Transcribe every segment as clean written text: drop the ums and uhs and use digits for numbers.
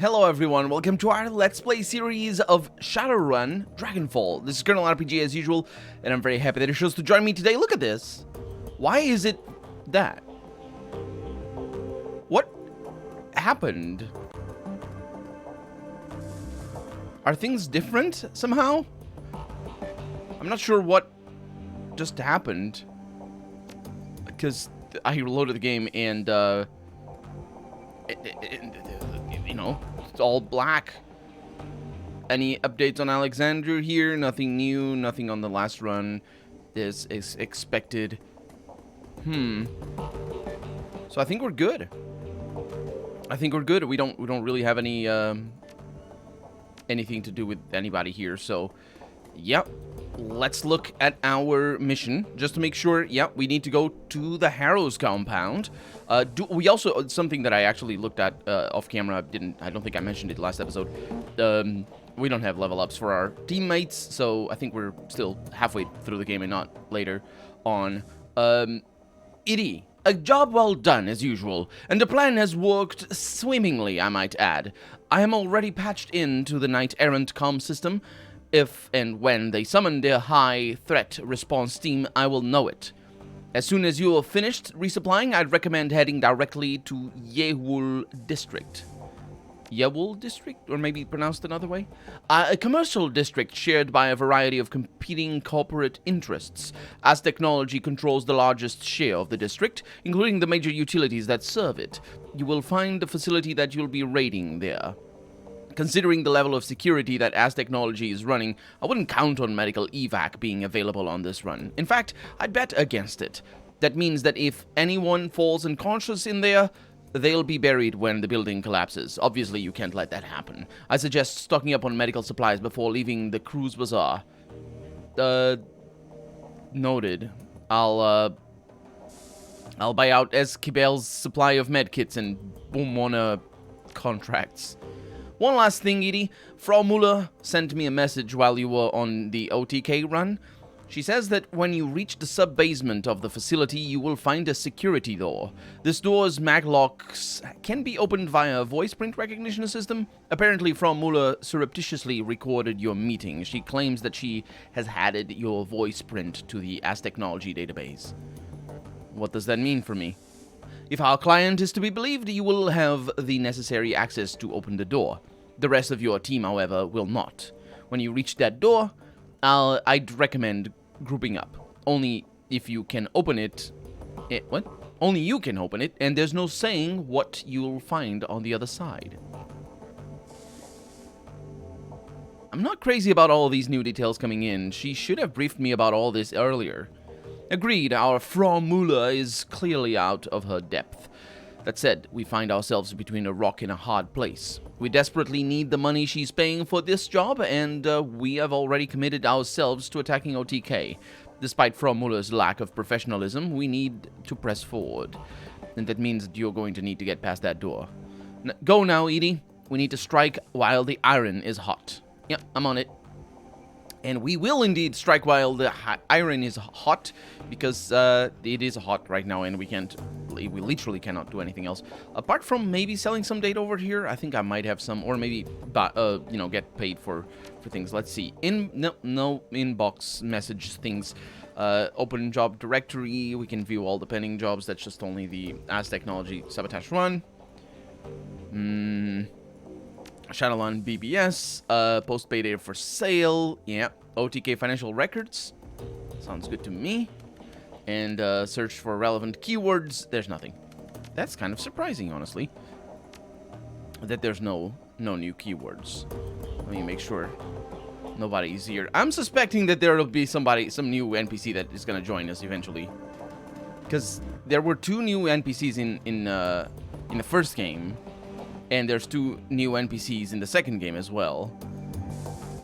Hello everyone, welcome to our Let's Play series of Shadowrun Dragonfall. This is Colonel RPG as usual, and I'm very happy that you chose to join me today. Look at this. Why is it that? What happened? Are things different somehow? I'm not sure what just happened. Because I loaded the game and, you know, it's all black. Any updates on Alexander here? Nothing new, nothing on the last run. This is expected. So I think we're good. We don't really have any anything to do with anybody here. So, yep. Let's look at our mission just to make sure. Yeah, we need to go to the Harrow's compound. We also, something that I actually looked at off camera. I don't think I mentioned it last episode. We don't have level ups for our teammates, so I think we're still halfway through the game and not later on. Iddy, a job well done as usual, and the plan has worked swimmingly, I might add. I am already patched into the knight-errant comm system. If and when they summon their high threat response team, I will know it. As soon as you are finished resupplying, I'd recommend heading directly to Yewul District. Yewul District? Or maybe pronounced another way? A commercial district shared by a variety of competing corporate interests. As technology controls the largest share of the district, including the major utilities that serve it, you will find the facility that you'll be raiding there. Considering the level of security that As Technology is running, I wouldn't count on medical evac being available on this run. In fact, I'd bet against it. That means that if anyone falls unconscious in there, they'll be buried when the building collapses. Obviously, you can't let that happen. I suggest stocking up on medical supplies before leaving the cruise bazaar. Noted. I'll buy out Esquibel's supply of medkits and Boomona contracts. One last thing, Edie. Frau Muller sent me a message while you were on the OTK run. She says that when you reach the sub-basement of the facility, you will find a security door. This door's maglocks can be opened via a voice print recognition system. Apparently, Frau Muller surreptitiously recorded your meeting. She claims that she has added your voice print to the As Technology database. What does that mean for me? If our client is to be believed, you will have the necessary access to open the door. The rest of your team, however, will not. When you reach that door, I'd recommend grouping up. Only if you can open it... what? Only you can open it, and there's no saying what you'll find on the other side. I'm not crazy about all these new details coming in. She should have briefed me about all this earlier. Agreed, our Frau Muller is clearly out of her depth. That said, we find ourselves between a rock and a hard place. We desperately need the money she's paying for this job, and we have already committed ourselves to attacking OTK. Despite Frau Muller's lack of professionalism, we need to press forward. And that means that you're going to need to get past that door. Go now, Edie. We need to strike while the iron is hot. Yep, I'm on it. And we will indeed strike while the iron is hot, because it is hot right now, and we literally cannot do anything else. Apart from maybe selling some data over here, I think I might have some, or maybe, get paid for things. Let's see. No inbox message things. Open job directory. We can view all the pending jobs. That's just only the As Technology Sabotage Run. Shadowrun BBS, post-pay data for sale, yeah, OTK financial records, sounds good to me, and search for relevant keywords, there's nothing. That's kind of surprising, honestly, that there's no new keywords. Let me make sure nobody's here. I'm suspecting that there will be some new NPC that is going to join us eventually, because there were 2 new NPCs in the first game. And there's 2 new NPCs in the second game as well.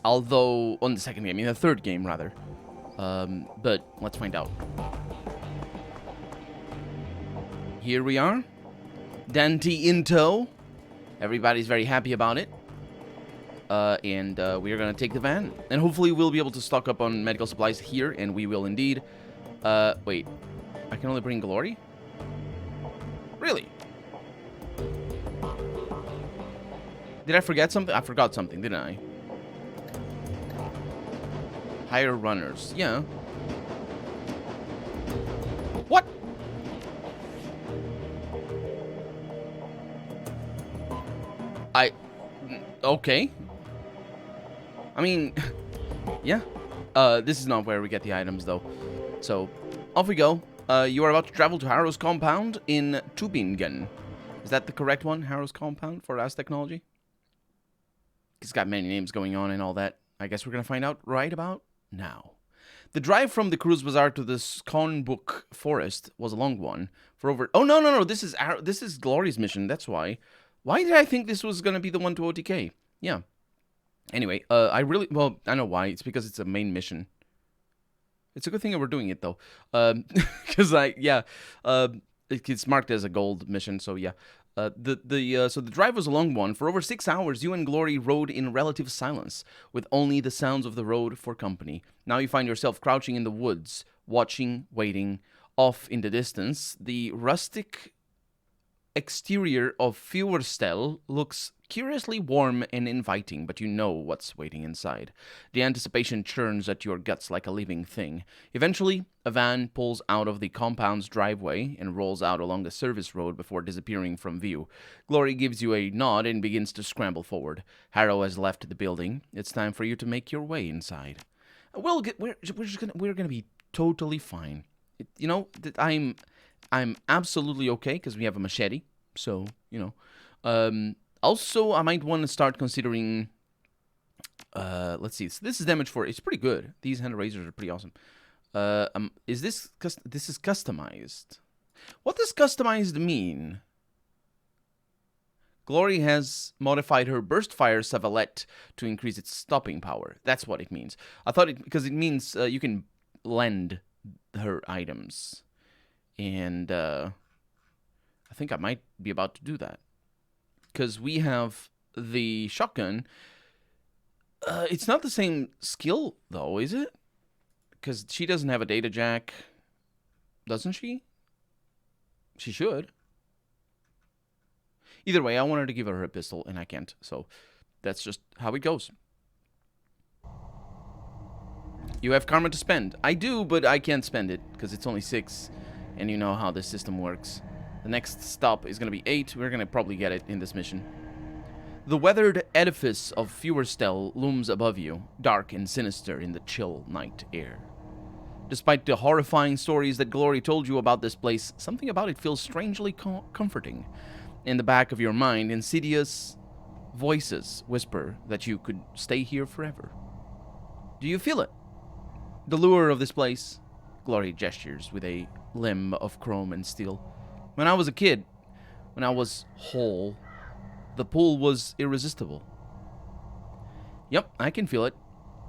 Although, in the third game, rather. But let's find out. Here we are. Dante in tow. Everybody's very happy about it. And we are going to take the van. And hopefully we'll be able to stock up on medical supplies here. And we will indeed. Wait. I can only bring Glory? Really? Did I forget something? I forgot something, didn't I? Hire runners. Yeah. What? Okay. I mean, yeah. This is not where we get the items, though. So, off we go. You are about to travel to Harrow's compound in Tübingen. Is that the correct one? Harrow's compound for As Technology? It's got many names going on and all that. I guess we're going to find out right about now. The drive from the Cruise Bazaar to the Skonbuk Forest was a long one. For over... Oh, no. This is Glory's mission. That's why. Why did I think this was going to be the one to OTK? Yeah. Anyway, I know why. It's because it's a main mission. It's a good thing that we're doing it, though. Because it's marked as a gold mission, so yeah. So the drive was a long one. For over 6 hours, you and Glory rode in relative silence, with only the sounds of the road for company. Now you find yourself crouching in the woods, watching, waiting. Off in the distance, the rustic exterior of Feuerstel looks curiously warm and inviting, but you know what's waiting inside. The anticipation churns at your guts like a living thing. Eventually, a van pulls out of the compound's driveway and rolls out along the service road before disappearing from view. Glory gives you a nod and begins to scramble forward. Harrow has left the building. It's time for you to make your way inside. We're gonna be totally fine. I'm absolutely okay because we have a machete. So, also, I might want to start considering... let's see. So this is damage for... It's pretty good. These hand razors are pretty awesome. Is this... This is customized. What does customized mean? Glory has modified her burst fire Savalette to increase its stopping power. That's what it means. I thought it... Because it means you can lend her items. And I think I might be about to do that. Because we have the shotgun. It's not the same skill, though, is it? Because she doesn't have a data jack. Doesn't she? She should. Either way, I wanted to give her a pistol, and I can't. So that's just how it goes. You have karma to spend. I do, but I can't spend it, because it's only 6. And you know how this system works. The next stop is going to be 8. We're going to probably get it in this mission. The weathered edifice of Feuerstel looms above you, dark and sinister in the chill night air. Despite the horrifying stories that Glory told you about this place, something about it feels strangely comforting. In the back of your mind, insidious voices whisper that you could stay here forever. Do you feel it? The lure of this place? Glory gestures with a limb of chrome and steel. When I was a kid, when I was whole, the pull was irresistible. Yep, I can feel it.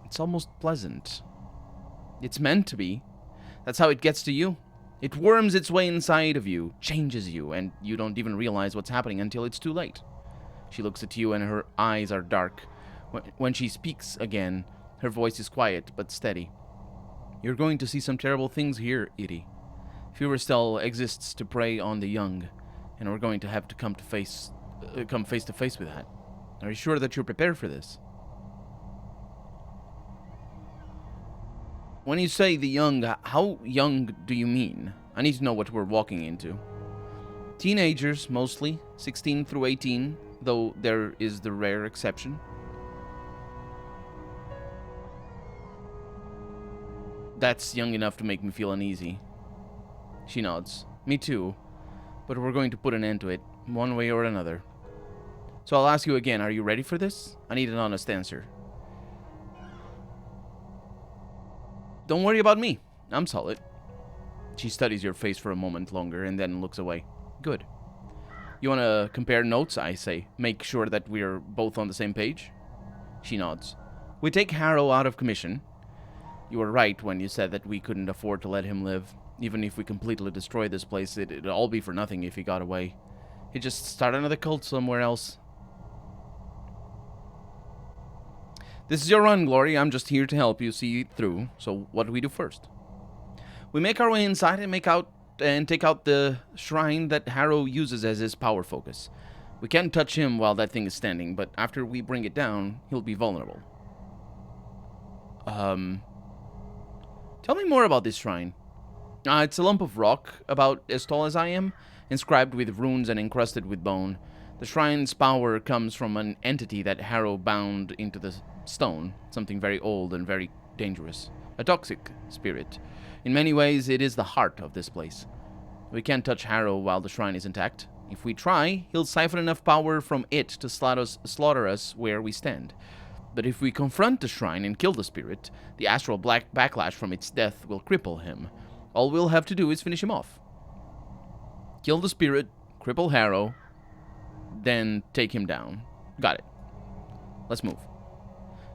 It's almost pleasant. It's meant to be. That's how it gets to you. It worms its way inside of you, changes you, and you don't even realize what's happening until it's too late. She looks at you and her eyes are dark. When she speaks again, her voice is quiet but steady. You're going to see some terrible things here, Edie. Feuerstel exists to prey on the young, and we're going to have to come face to face with that. Are you sure that you're prepared for this? When you say the young, how young do you mean? I need to know what we're walking into. Teenagers, mostly, 16 through 18, though there is the rare exception. That's young enough to make me feel uneasy. She nods. Me too. But we're going to put an end to it, one way or another. So I'll ask you again, are you ready for this? I need an honest answer. Don't worry about me. I'm solid. She studies your face for a moment longer and then looks away. Good. You want to compare notes, I say. Make sure that we're both on the same page? She nods. We take Harrow out of commission. You were right when you said that we couldn't afford to let him live. Even if we completely destroy this place, it'd all be for nothing if he got away. He'd just start another cult somewhere else. This is your run, Glory. I'm just here to help you see it through. So what do we do first? We make our way inside and take out the shrine that Harrow uses as his power focus. We can't touch him while that thing is standing, but after we bring it down, he'll be vulnerable. Tell me more about this shrine. It's a lump of rock, about as tall as I am, inscribed with runes and encrusted with bone. The shrine's power comes from an entity that Harrow bound into the stone, something very old and very dangerous. A toxic spirit. In many ways, it is the heart of this place. We can't touch Harrow while the shrine is intact. If we try, he'll siphon enough power from it to slaughter us where we stand. But if we confront the shrine and kill the spirit, the astral backlash from its death will cripple him. All we'll have to do is finish him off. Kill the spirit, cripple Harrow, then take him down. Got it. Let's move.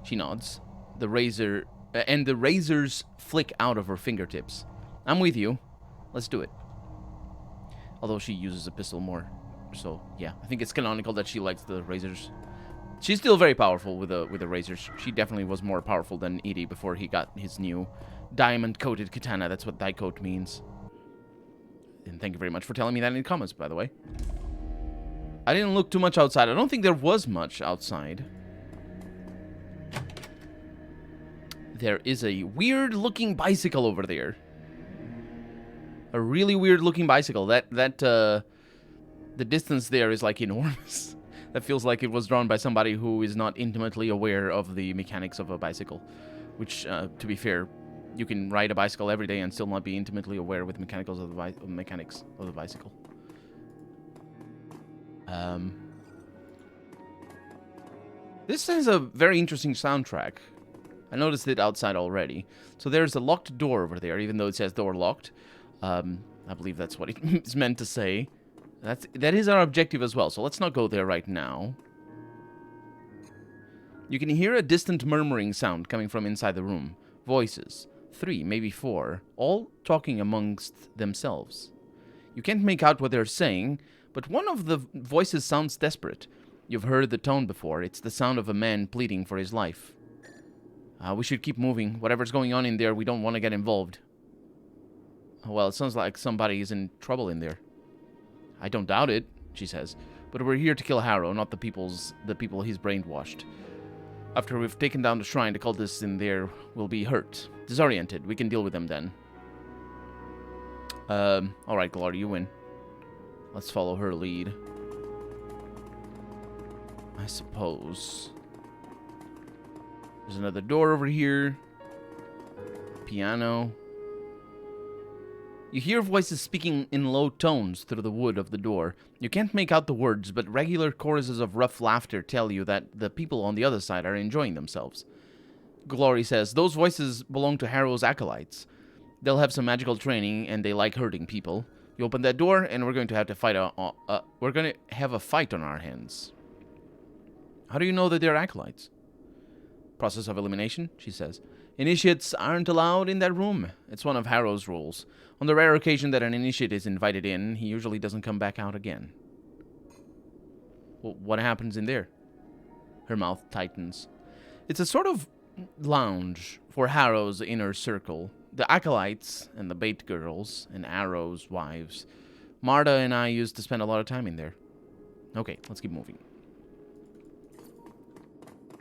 She nods. The razors flick out of her fingertips. I'm with you. Let's do it. Although she uses a pistol more. So, yeah. I think it's canonical that she likes the razors. She's still very powerful with the razors. She definitely was more powerful than Edie before he got his new diamond-coated katana. That's what die coat means. And thank you very much for telling me that in the comments, by the way. I didn't look too much outside. I don't think there was much outside. There is a weird-looking bicycle over there. A really weird-looking bicycle. The distance there is, like, enormous. That feels like it was drawn by somebody who is not intimately aware of the mechanics of a bicycle. Which, to be fair, you can ride a bicycle every day and still not be intimately aware with mechanics of the bicycle. This has a very interesting soundtrack. I noticed it outside already. So there's a locked door over there, even though it says door locked. I believe that's what it's meant to say. That is our objective as well, so let's not go there right now. You can hear a distant murmuring sound coming from inside the room. Voices. 3, maybe 4, all talking amongst themselves. You can't make out what they're saying, but one of the voices sounds desperate. You've heard the tone before. It's the sound of a man pleading for his life. We should keep moving. Whatever's going on in there, we don't want to get involved. Well, it sounds like somebody is in trouble in there. I don't doubt it, she says. But we're here to kill Harrow, not the people he's brainwashed. After we've taken down the shrine, the cultists in there will be hurt. Disoriented. We can deal with them then. Alright, Glory, you win. Let's follow her lead. I suppose. There's another door over here. Piano. You hear voices speaking in low tones through the wood of the door. You can't make out the words, but regular choruses of rough laughter tell you that the people on the other side are enjoying themselves. Glory says, those voices belong to Harrow's acolytes. They'll have some magical training, and they like hurting people. You open that door, and we're going to have to fight. We're going to have a fight on our hands. How do you know that they're acolytes? Process of elimination, she says. Initiates aren't allowed in that room. It's one of Harrow's rules. On the rare occasion that an initiate is invited in, he usually doesn't come back out again. Well, what happens in there? Her mouth tightens. It's a sort of lounge for Harrow's inner circle. The acolytes and the bait girls and Arrow's wives. Marta and I used to spend a lot of time in there. Okay, let's keep moving.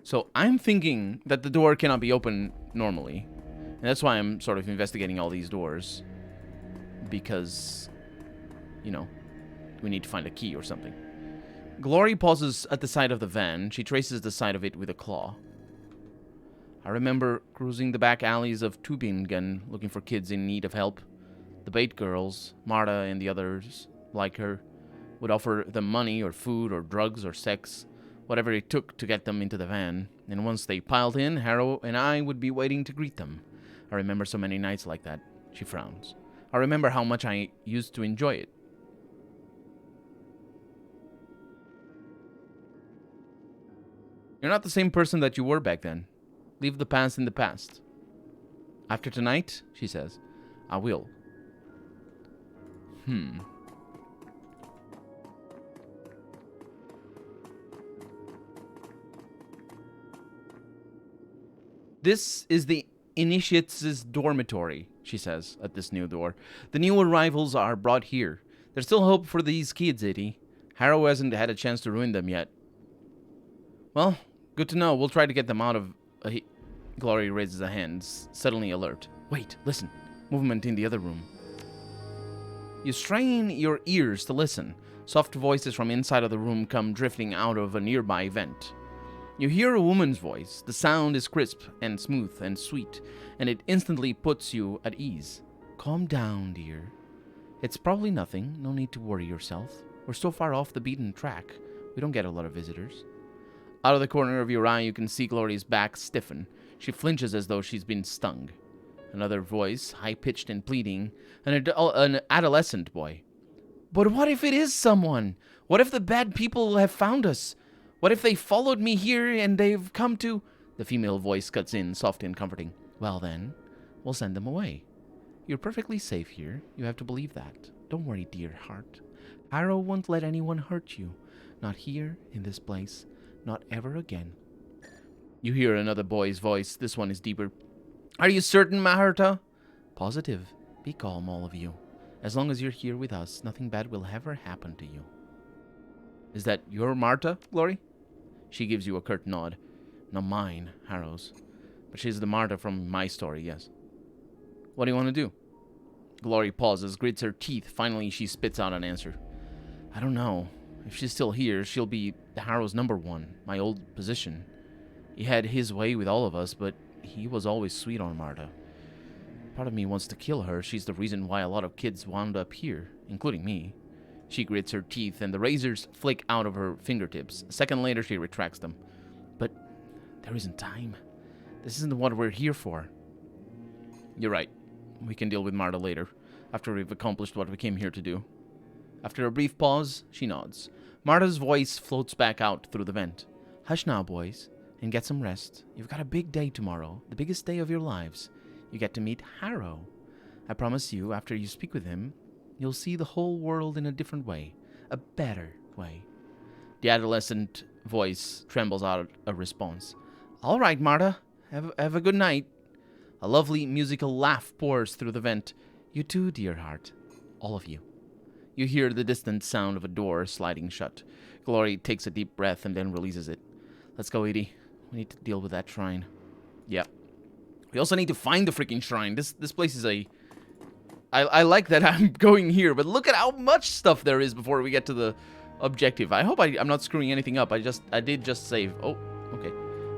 So I'm thinking that the door cannot be opened normally. And that's why I'm sort of investigating all these doors. Because, you know, we need to find a key or something. Glory pauses at the side of the van. She traces the side of it with a claw. I remember cruising the back alleys of Tübingen looking for kids in need of help. The bait girls, Marta and the others like her, would offer them money or food or drugs or sex, whatever it took to get them into the van. And once they piled in, Harrow and I would be waiting to greet them. I remember so many nights like that. She frowns. I remember how much I used to enjoy it. You're not the same person that you were back then. Leave the past in the past. After tonight, she says, I will. This is the Initiates' dormitory, she says, at this new door. The new arrivals are brought here. There's still hope for these kids, Eddie. Harrow hasn't had a chance to ruin them yet. Well, good to know. We'll try to get them out of... Glory raises a hand, suddenly alert. Wait, listen. Movement in the other room. You strain your ears to listen. Soft voices from inside of the room come drifting out of a nearby vent. You hear a woman's voice. The sound is crisp and smooth and sweet, and it instantly puts you at ease. Calm down, dear. It's probably nothing. No need to worry yourself. We're so far off the beaten track. We don't get a lot of visitors. Out of the corner of your eye, you can see Glory's back stiffen. She flinches as though she's been stung. Another voice, high-pitched and pleading, an adolescent boy. But what if it is someone? What if the bad people have found us? What if they followed me here and they've come to... The female voice cuts in, soft and comforting. Well then, we'll send them away. You're perfectly safe here. You have to believe that. Don't worry, dear heart. Harrow won't let anyone hurt you. Not here, in this place. Not ever again. You hear another boy's voice. This one is deeper. Are you certain, Maherta? Positive. Be calm, all of you. As long as you're here with us, nothing bad will ever happen to you. Is that your Marta, Glory? She gives you a curt nod. Not mine, Harrow's. But she's the Marta from my story, yes. What do you want to do? Glory pauses, grits her teeth. Finally, she spits out an answer. I don't know. If she's still here, she'll be the Harrow's #1, my old position. He had his way with all of us, but he was always sweet on Marta. Part of me wants to kill her. She's the reason why a lot of kids wound up here, including me. She grits her teeth, and the razors flick out of her fingertips. A second later, she retracts them. But there isn't time. This isn't what we're here for. You're right. We can deal with Marta later, after we've accomplished what we came here to do. After a brief pause, she nods. Marta's voice floats back out through the vent. Hush now, boys, and get some rest. You've got a big day tomorrow, the biggest day of your lives. You get to meet Harrow. I promise you, after you speak with him, you'll see the whole world in a different way. A better way. The adolescent voice trembles out a response. All right, Marta. Have a good night. A lovely musical laugh pours through the vent. You too, dear heart. All of you. You hear the distant sound of a door sliding shut. Glory takes a deep breath and then releases it. Let's go, Edie. We need to deal with that shrine. Yeah. We also need to find the freaking shrine. This place is a... I like that I'm going here, but look at how much stuff there is before we get to the objective. I hope I'm not screwing anything up. I did just save. Oh, okay.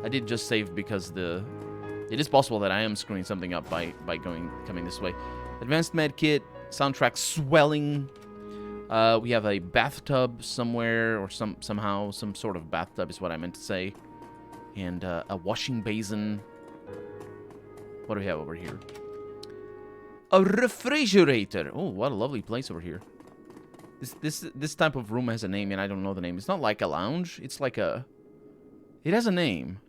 I did just save because it is possible that I am screwing something up by coming this way. Advanced med kit, soundtrack swelling. We have a bathtub somewhere, or somehow some sort of bathtub is what I meant to say, and a washing basin. What do we have over here? A refrigerator. Oh, what a lovely place over here. This type of room has a name, and I don't know the name. It's not like a lounge. It's like a... It has a name.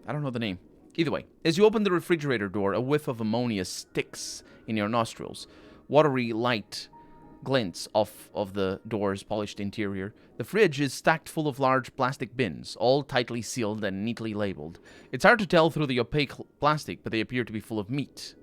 I don't know the name. Either way, as you open the refrigerator door, a whiff of ammonia sticks in your nostrils. Watery light glints off of the door's polished interior. The fridge is stacked full of large plastic bins, all tightly sealed and neatly labeled. It's hard to tell through the opaque plastic, but they appear to be full of meat.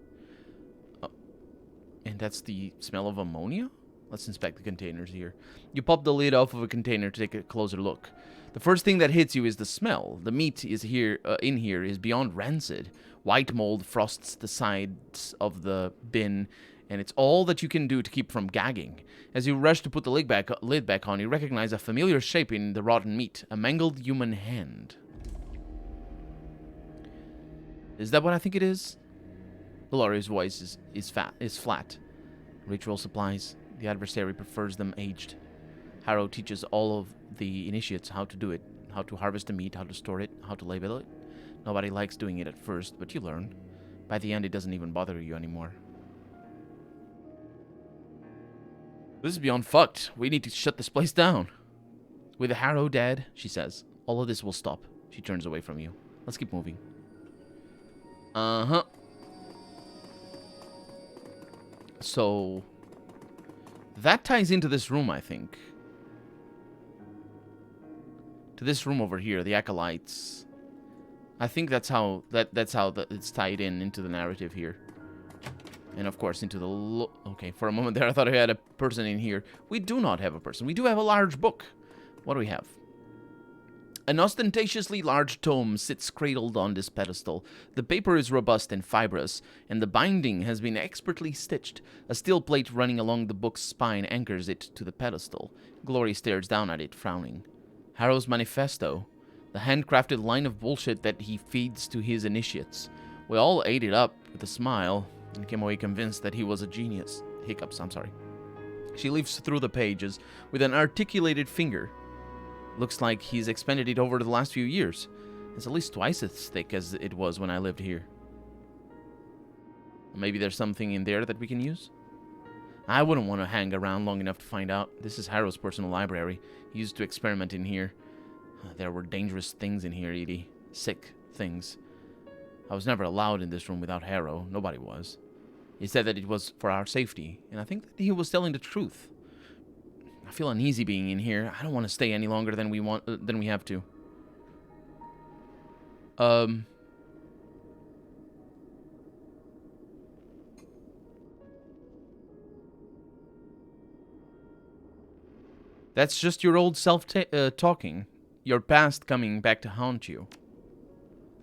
And that's the smell of ammonia? Let's inspect the containers here. You pop the lid off of a container to take a closer look. The first thing that hits you is the smell. The meat is in here is beyond rancid. White mold frosts the sides of the bin, and it's all that you can do to keep from gagging. As you rush to put the lid back on, you recognize a familiar shape in the rotten meat. A mangled human hand. Is that what I think it is? Gloria's voice is flat. Ritual supplies. The adversary prefers them aged. Harrow teaches all of the initiates how to do it. How to harvest the meat, how to store it, how to label it. Nobody likes doing it at first, but you learn. By the end, it doesn't even bother you anymore. This is beyond fucked. We need to shut this place down. With Harrow dead, she says, all of this will stop. She turns away from you. Let's keep moving. Uh-huh. So... that ties into this room, I think. To this room over here, the acolytes. I think that's how it's tied into the narrative here. And of course into the... Okay, for a moment there I thought I had a person in here. We do not have a person. We do have a large book. What do we have? An ostentatiously large tome sits cradled on this pedestal. The paper is robust and fibrous, and the binding has been expertly stitched. A steel plate running along the book's spine anchors it to the pedestal. Glory stares down at it, frowning. Harrow's Manifesto, the handcrafted line of bullshit that he feeds to his initiates. We all ate it up with a smile and came away convinced that he was a genius. Hiccups, I'm sorry. She leaves through the pages with an articulated finger. Looks like he's expanded it over the last few years. It's at least twice as thick as it was when I lived here. Maybe there's something in there that we can use? I wouldn't want to hang around long enough to find out. This is Harrow's personal library. He used to experiment in here. There were dangerous things in here, Edie. Sick things. I was never allowed in this room without Harrow. Nobody was. He said that it was for our safety, and I think that he was telling the truth. I feel uneasy being in here. I don't want to stay any longer than we have to. That's just your old self talking. Your past coming back to haunt you.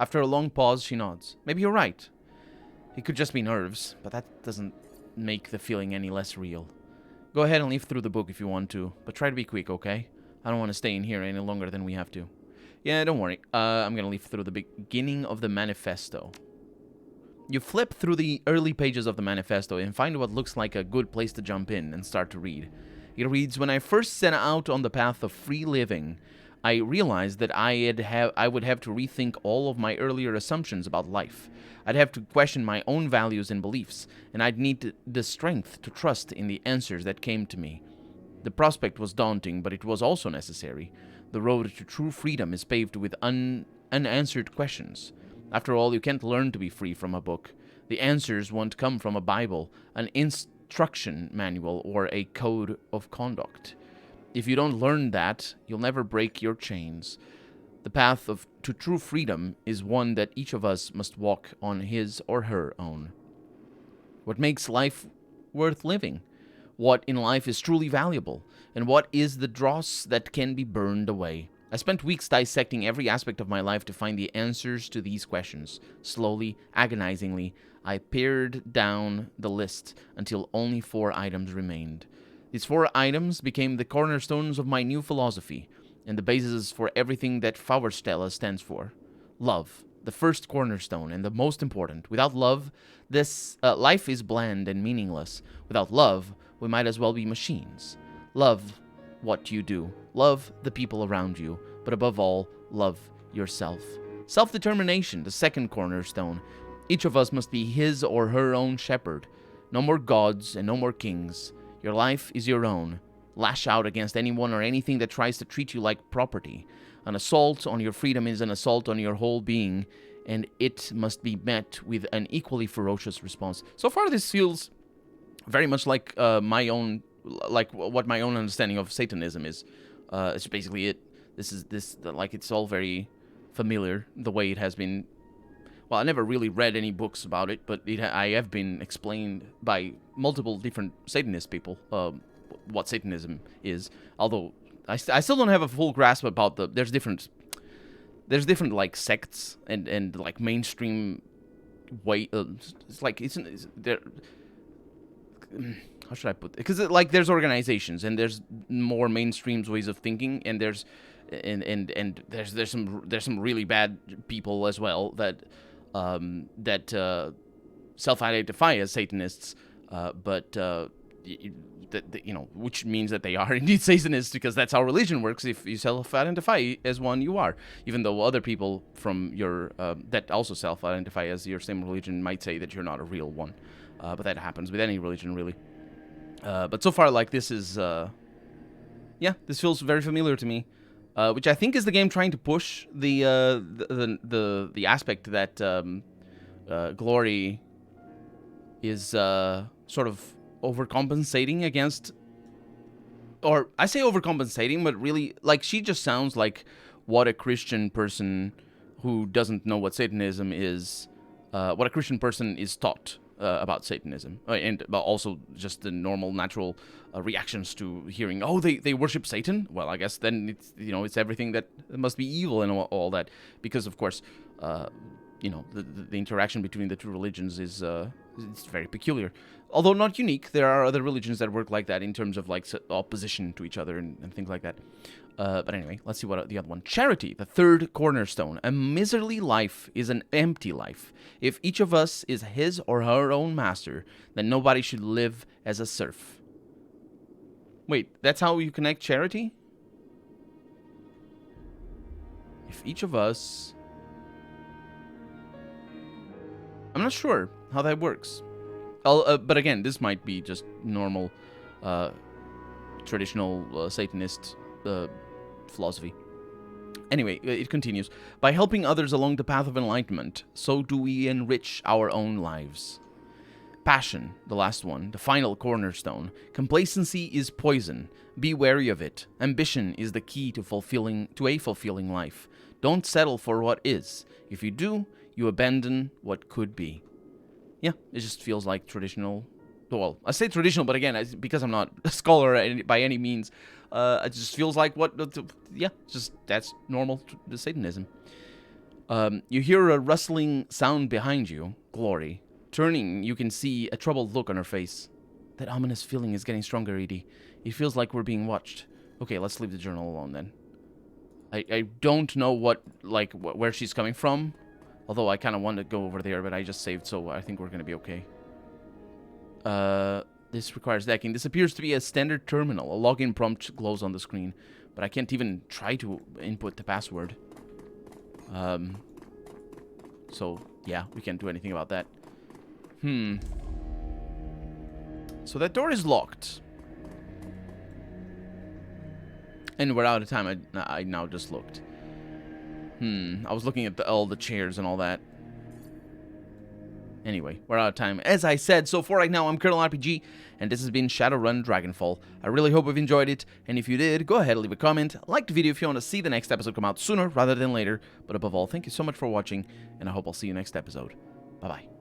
After a long pause, she nods. Maybe you're right. It could just be nerves, but that doesn't make the feeling any less real. Go ahead and leaf through the book if you want to, but try to be quick, okay? I don't want to stay in here any longer than we have to. Yeah, don't worry. I'm going to leaf through the beginning of the manifesto. You flip through the early pages of the manifesto and find what looks like a good place to jump in and start to read. It reads, when I first set out on the path of free living, I realized that I would have to rethink all of my earlier assumptions about life. I'd have to question my own values and beliefs, and I'd need the strength to trust in the answers that came to me. The prospect was daunting, but it was also necessary. The road to true freedom is paved with unanswered questions. After all, you can't learn to be free from a book. The answers won't come from a Bible, an instruction manual, or a code of conduct. If you don't learn that, you'll never break your chains. The path to true freedom is one that each of us must walk on his or her own. What makes life worth living? What in life is truly valuable? And what is the dross that can be burned away? I spent weeks dissecting every aspect of my life to find the answers to these questions. Slowly, agonizingly, I pared down the list until only 4 items remained. These 4 items became the cornerstones of my new philosophy, and the basis for everything that Fauerstella stands for. Love, the first cornerstone and the most important. Without love, this life is bland and meaningless. Without love, we might as well be machines. Love what you do. Love the people around you. But above all, love yourself. Self-determination, the second cornerstone. Each of us must be his or her own shepherd. No more gods and no more kings. Your life is your own. Lash out against anyone or anything that tries to treat you like property. An assault on your freedom is an assault on your whole being, and it must be met with an equally ferocious response. So far, this feels very much like my own, like what my own understanding of Satanism is. It's basically it. Like it's all very familiar the way it has been. Well, I never really read any books about it, but I have been explained by multiple different Satanist people what Satanism is. Although I still don't have a full grasp about there's different like sects and like mainstream way. It's like it's there. How should I put it? Because like there's organizations and there's more mainstream ways of thinking, and there's some really bad people as well that self-identify as Satanists, but which means that they are indeed Satanists, because that's how religion works. If you self-identify as one, you are. Even though other people from your that also self-identify as your same religion might say that you're not a real one, but that happens with any religion, really. But so far, like this is, this feels very familiar to me. Which I think is the game trying to push the aspect that Glory is sort of overcompensating against, or I say overcompensating, but really, like, she just sounds like what a Christian person who doesn't know what Satanism is, what a Christian person is taught about Satanism, and also just the normal, natural reactions to hearing, oh, they worship Satan. Well, I guess then it's it's everything that must be evil and all that, because of course, the interaction between the two religions is it's very peculiar. Although not unique, there are other religions that work like that in terms of like opposition to each other and things like that. But anyway, let's see what the other one. Charity, the third cornerstone. A miserly life is an empty life. If each of us is his or her own master, then nobody should live as a serf. Wait, that's how you connect charity? If each of us... I'm not sure how that works. But again, this might be just normal, traditional Satanist philosophy. Anyway, it continues. By helping others along the path of enlightenment, so do we enrich our own lives. Passion, the last one, the final cornerstone. Complacency is poison. Be wary of it. Ambition is the key to a fulfilling life. Don't settle for what is. If you do, you abandon what could be. Yeah, it just feels like traditional. Well, I say traditional, but again, because I'm not a scholar by any means, it just feels like that's normal Satanism. You hear a rustling sound behind you, Glory. Turning, you can see a troubled look on her face. That ominous feeling is getting stronger, Edie. It feels like we're being watched. Okay, let's leave the journal alone then. I don't know where she's coming from. Although I kind of want to go over there, but I just saved, so I think we're going to be okay. This requires decking. This appears to be a standard terminal. A login prompt glows on the screen, but I can't even try to input the password. So, yeah, we can't do anything about that. So that door is locked. And we're out of time. I now just looked. I was looking at all the chairs and all that. Anyway, we're out of time. As I said, so for right now, I'm Colonel RPG, and this has been Shadowrun Dragonfall. I really hope you've enjoyed it, and if you did, go ahead and leave a comment. Like the video if you want to see the next episode come out sooner rather than later. But above all, thank you so much for watching, and I hope I'll see you next episode. Bye-bye.